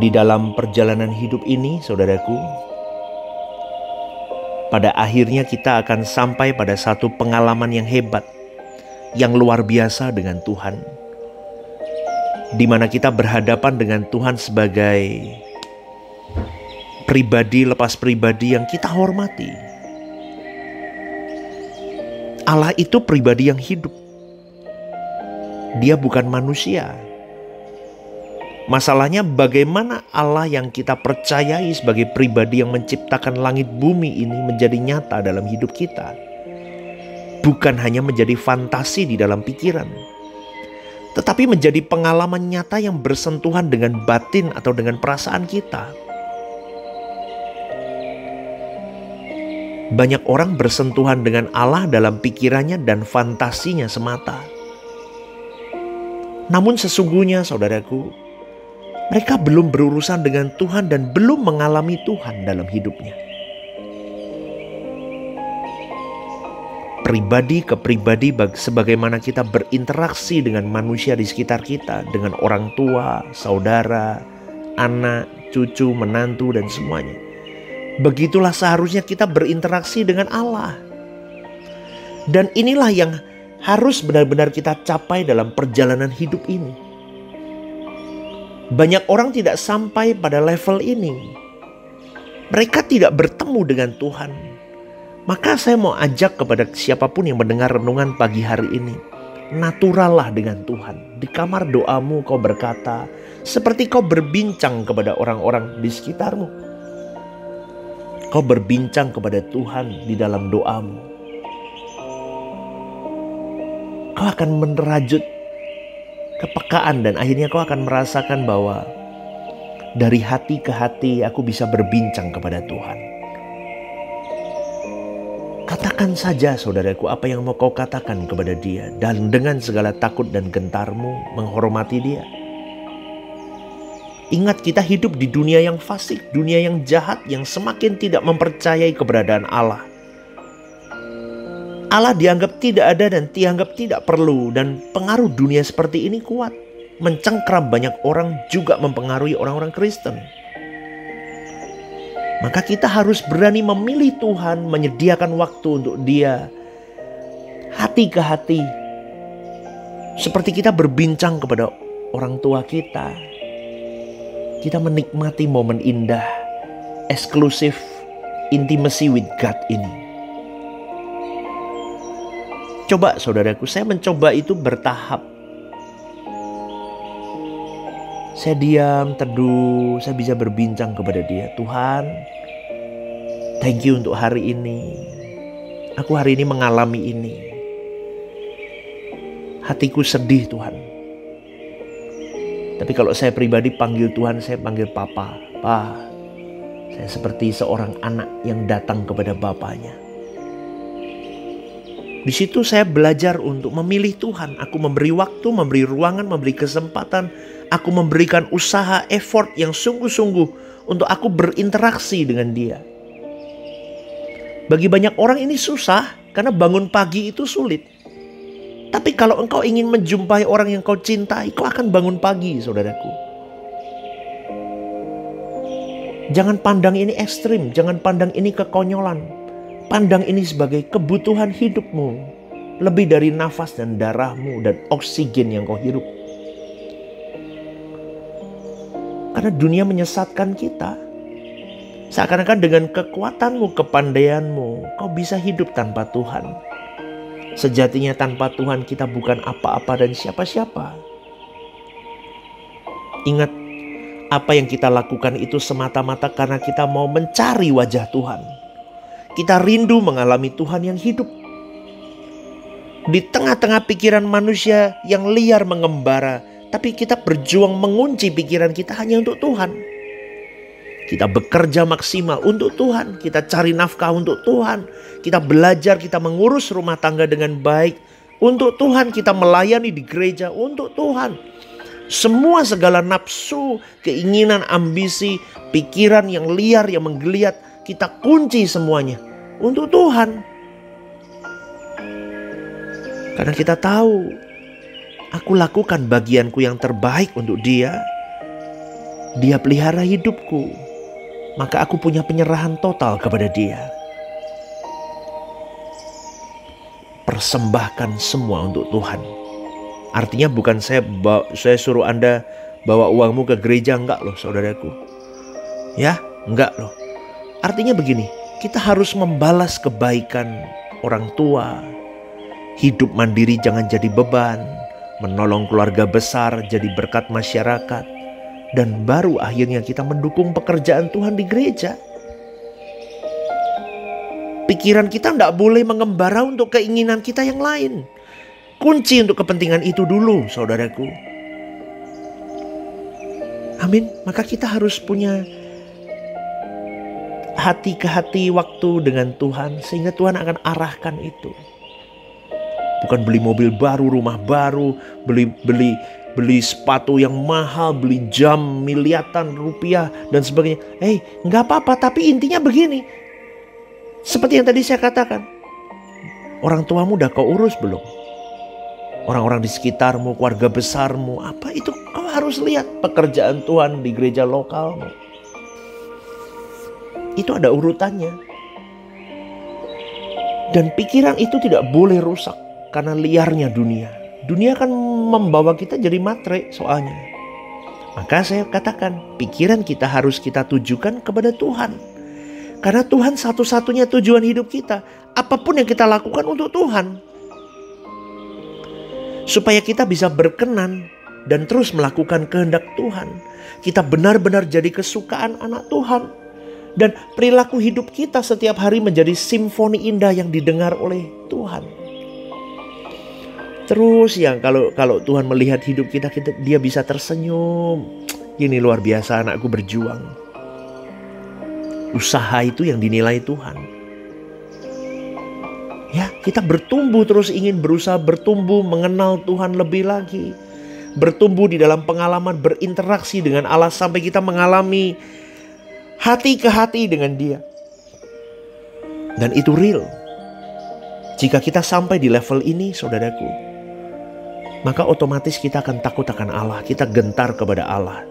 Di dalam perjalanan hidup ini, saudaraku, pada akhirnya kita akan sampai pada satu pengalaman yang hebat, yang luar biasa dengan Tuhan, di mana kita berhadapan dengan Tuhan sebagai pribadi lepas pribadi yang kita hormati. Allah itu pribadi yang hidup. Dia bukan manusia. Masalahnya bagaimana Allah yang kita percayai sebagai pribadi yang menciptakan langit bumi ini menjadi nyata dalam hidup kita. Bukan hanya menjadi fantasi di dalam pikiran, tetapi menjadi pengalaman nyata yang bersentuhan dengan batin atau dengan perasaan kita. Banyak orang bersentuhan dengan Allah dalam pikirannya dan fantasinya semata. Namun sesungguhnya, saudaraku, mereka belum berurusan dengan Tuhan dan belum mengalami Tuhan dalam hidupnya. Pribadi ke pribadi, sebagaimana kita berinteraksi dengan manusia di sekitar kita, dengan orang tua, saudara, anak, cucu, menantu, dan semuanya. Begitulah seharusnya kita berinteraksi dengan Allah. Dan inilah yang harus benar-benar kita capai dalam perjalanan hidup ini. Banyak orang tidak sampai pada level ini. Mereka tidak bertemu dengan Tuhan. Maka saya mau ajak kepada siapapun yang mendengar renungan pagi hari ini, naturallah dengan Tuhan. Di kamar doamu kau berkata, seperti kau berbincang kepada orang-orang di sekitarmu. Kau berbincang kepada Tuhan di dalam doamu. Kau akan merajut kepekaan dan akhirnya kau akan merasakan bahwa dari hati ke hati aku bisa berbincang kepada Tuhan. Katakan saja, saudaraku, apa yang mau kau katakan kepada Dia, dan dengan segala takut dan gentarmu menghormati Dia. Ingat, kita hidup di dunia yang fasik, dunia yang jahat, yang semakin tidak mempercayai keberadaan Allah. Allah dianggap tidak ada dan dianggap tidak perlu, dan pengaruh dunia seperti ini kuat, mencengkram banyak orang, juga mempengaruhi orang-orang Kristen. Maka kita harus berani memilih Tuhan, menyediakan waktu untuk Dia, hati ke hati, seperti kita berbincang kepada orang tua kita. Kita menikmati momen indah, eksklusif, intimacy with God ini. Coba saudaraku, saya mencoba itu bertahap. Saya diam, teduh, saya bisa berbincang kepada Dia. Tuhan, thank you untuk hari ini. Aku hari ini mengalami ini. Hatiku sedih, Tuhan. Tapi kalau saya pribadi panggil Tuhan, saya panggil Papa. Pa, saya seperti seorang anak yang datang kepada bapaknya. Di situ saya belajar untuk memilih Tuhan. Aku memberi waktu, memberi ruangan, memberi kesempatan. Aku memberikan usaha, effort yang sungguh-sungguh untuk aku berinteraksi dengan Dia. Bagi banyak orang ini susah karena bangun pagi itu sulit. Tapi kalau engkau ingin menjumpai orang yang kau cintai, kau akan bangun pagi, saudaraku. Jangan pandang ini ekstrim, jangan pandang ini kekonyolan. Pandang ini sebagai kebutuhan hidupmu, lebih dari nafas dan darahmu dan oksigen yang kau hirup. Karena dunia menyesatkan kita. Seakan-akan dengan kekuatanmu, kepandaianmu, kau bisa hidup tanpa Tuhan. Sejatinya tanpa Tuhan kita bukan apa-apa dan siapa-siapa. Ingat, apa yang kita lakukan itu semata-mata karena kita mau mencari wajah Tuhan. Kita rindu mengalami Tuhan yang hidup. Di tengah-tengah pikiran manusia yang liar mengembara, tapi kita berjuang mengunci pikiran kita hanya untuk Tuhan. Kita bekerja maksimal untuk Tuhan. Kita cari nafkah untuk Tuhan. Kita belajar, kita mengurus rumah tangga dengan baik untuk Tuhan. Kita melayani di gereja untuk Tuhan. Semua segala nafsu, keinginan, ambisi, pikiran yang liar, yang menggeliat, kita kunci semuanya untuk Tuhan. Karena kita tahu, aku lakukan bagianku yang terbaik untuk Dia. Dia pelihara hidupku, maka aku punya penyerahan total kepada Dia. Persembahkan semua untuk Tuhan. Artinya bukan saya suruh Anda bawa uangmu ke gereja, enggak loh saudaraku. Ya, enggak loh. Artinya begini, kita harus membalas kebaikan orang tua. Hidup mandiri jangan jadi beban, menolong keluarga besar jadi berkat masyarakat. Dan baru akhirnya kita mendukung pekerjaan Tuhan di gereja. Pikiran kita tidak boleh mengembara untuk keinginan kita yang lain. Kunci untuk kepentingan itu dulu, saudaraku. Amin. Maka kita harus punya hati ke hati waktu dengan Tuhan, sehingga Tuhan akan arahkan itu. Bukan beli mobil baru, rumah baru, beli sepatu yang mahal, beli jam miliaran rupiah dan sebagainya. Nggak apa-apa, tapi intinya begini. Seperti yang tadi saya katakan, orang tuamu udah kau urus belum? Orang-orang di sekitarmu, keluarga besarmu, apa itu kau harus lihat pekerjaan Tuhan di gereja lokalmu. Itu ada urutannya. Dan pikiran itu tidak boleh rusak karena liarnya dunia. Dunia akan membawa kita jadi matre soalnya. Maka saya katakan, pikiran kita harus kita tujukan kepada Tuhan. Karena Tuhan satu-satunya tujuan hidup kita. Apapun yang kita lakukan untuk Tuhan. Supaya kita bisa berkenan dan terus melakukan kehendak Tuhan. Kita benar-benar jadi kesukaan anak Tuhan. Dan perilaku hidup kita setiap hari menjadi simfoni indah yang didengar oleh Tuhan. Terus yang kalau Tuhan melihat hidup kita, dia bisa tersenyum. Ini luar biasa, anakku berjuang. Usaha itu yang dinilai Tuhan. Ya, kita bertumbuh terus, ingin berusaha bertumbuh, mengenal Tuhan lebih lagi. Bertumbuh di dalam pengalaman berinteraksi dengan Allah sampai kita mengalami hati ke hati dengan Dia. Dan itu real. Jika kita sampai di level ini, saudaraku, maka otomatis kita akan takut akan Allah. Kita gentar kepada Allah.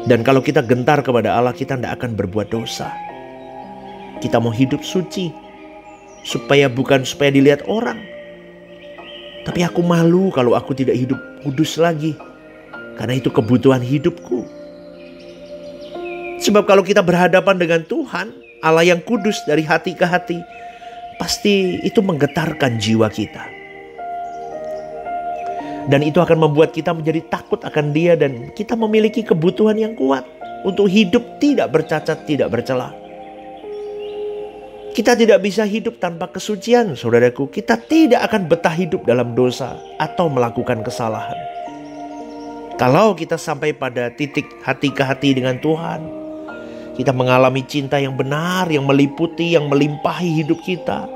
Dan kalau kita gentar kepada Allah, kita tidak akan berbuat dosa. Kita mau hidup suci. Bukan supaya dilihat orang. Tapi aku malu kalau aku tidak hidup kudus lagi. Karena itu kebutuhan hidupku. Sebab kalau kita berhadapan dengan Tuhan, Allah yang kudus dari hati ke hati, pasti itu menggetarkan jiwa kita. Dan itu akan membuat kita menjadi takut akan Dia. Dan kita memiliki kebutuhan yang kuat untuk hidup tidak bercacat, tidak bercela. Kita tidak bisa hidup tanpa kesucian, saudaraku. Kita tidak akan betah hidup dalam dosa atau melakukan kesalahan. Kalau kita sampai pada titik hati ke hati dengan Tuhan, kita mengalami cinta yang benar, yang meliputi, yang melimpahi hidup kita.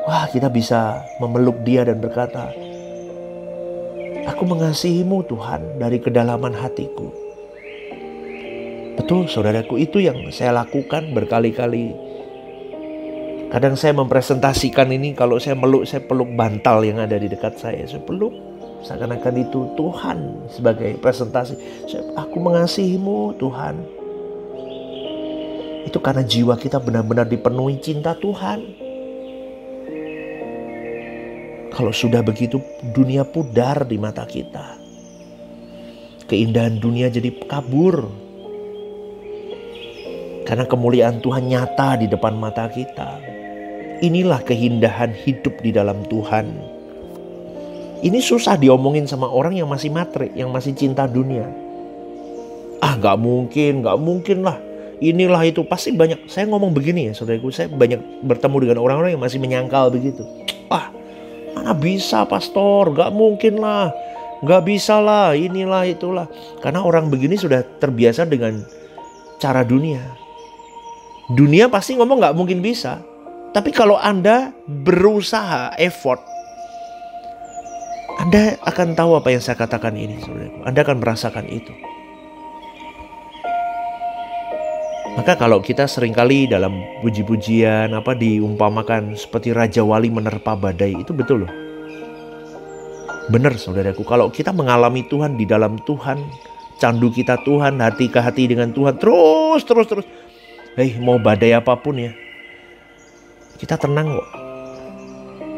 Wah, kita bisa memeluk Dia dan berkata, aku mengasihimu Tuhan dari kedalaman hatiku. Betul saudaraku, itu yang saya lakukan berkali-kali. Kadang saya mempresentasikan ini, kalau saya peluk bantal yang ada di dekat saya. Saya peluk, seakan-akan itu Tuhan sebagai presentasi. Aku mengasihimu Tuhan. Itu karena jiwa kita benar-benar dipenuhi cinta Tuhan. Kalau sudah begitu, dunia pudar di mata kita. Keindahan dunia jadi kabur. Karena kemuliaan Tuhan nyata di depan mata kita. Inilah keindahan hidup di dalam Tuhan. Ini susah diomongin sama orang yang masih matre, yang masih cinta dunia. Gak mungkin lah. Inilah itu, pasti banyak. Saya ngomong begini ya saudaraku, saya banyak bertemu dengan orang-orang yang masih menyangkal begitu. Mana bisa pastor, gak mungkin lah. Gak bisa lah, inilah itulah. Karena orang begini sudah terbiasa dengan cara dunia. Dunia pasti ngomong gak mungkin bisa. Tapi kalau Anda berusaha, effort, Anda akan tahu apa yang saya katakan ini, saudaraku. Anda akan merasakan itu. Maka kalau kita seringkali dalam puji-pujian diumpamakan seperti Raja Wali menerpa badai, itu betul loh. Benar saudaraku, kalau kita mengalami Tuhan di dalam Tuhan, candu kita Tuhan, hati ke hati dengan Tuhan, terus. Mau badai apapun ya, kita tenang kok.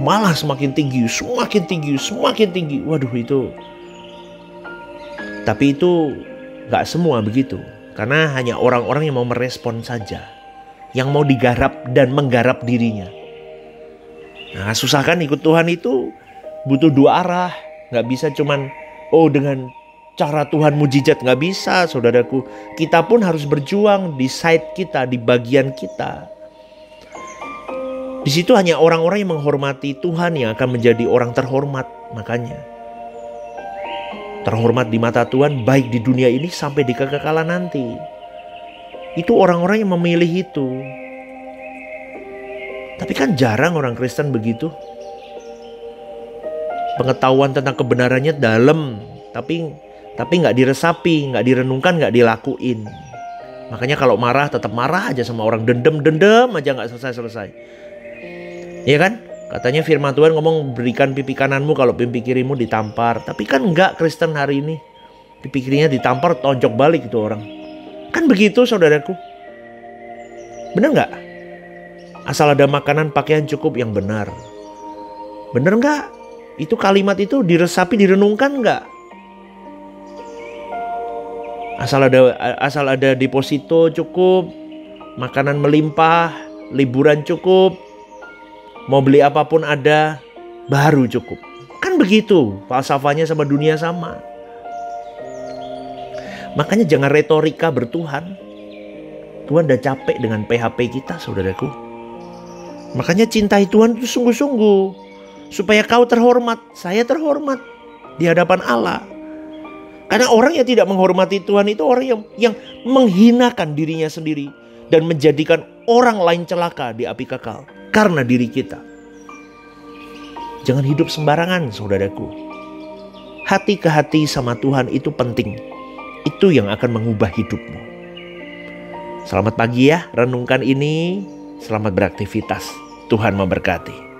Malah semakin tinggi. Waduh itu. Tapi itu gak semua begitu. Karena hanya orang-orang yang mau merespon saja, yang mau digarap dan menggarap dirinya. Nah, susah kan ikut Tuhan itu butuh dua arah. Gak bisa cuman dengan cara Tuhan mujizat, gak bisa saudaraku. Kita pun harus berjuang di side kita, di bagian kita. Di situ hanya orang-orang yang menghormati Tuhan yang akan menjadi orang terhormat. Makanya terhormat di mata Tuhan baik di dunia ini sampai di kekekalan nanti. Itu orang-orang yang memilih itu. Tapi kan jarang orang Kristen begitu. Pengetahuan tentang kebenarannya dalam, tapi gak diresapi, gak direnungkan, gak dilakuin. Makanya kalau marah tetap marah aja sama orang, dendam aja gak selesai. Iya kan? Katanya firman Tuhan ngomong berikan pipi kananmu kalau pipi kirimu ditampar. Tapi kan enggak Kristen hari ini. Pipi kirinya ditampar, tonjok balik itu orang. Kan begitu saudaraku. Bener gak? Asal ada makanan, pakaian cukup yang benar. Bener gak? Itu kalimat itu diresapi, direnungkan gak? Asal ada deposito cukup, makanan melimpah, liburan cukup, mau beli apapun ada, baru cukup. Kan begitu falsafahnya sama dunia sama. Makanya jangan retorika bertuhan. Tuhan udah capek dengan PHP kita saudaraku. Makanya cintai Tuhan itu sungguh-sungguh. Supaya kau terhormat, saya terhormat di hadapan Allah. Karena orang yang tidak menghormati Tuhan itu orang yang menghinakan dirinya sendiri. Dan menjadikan orang lain celaka di api kekal. Karena diri kita. Jangan hidup sembarangan saudaraku. Hati ke hati sama Tuhan itu penting. Itu yang akan mengubah hidupmu. Selamat pagi ya, renungkan ini. Selamat beraktivitas. Tuhan memberkati.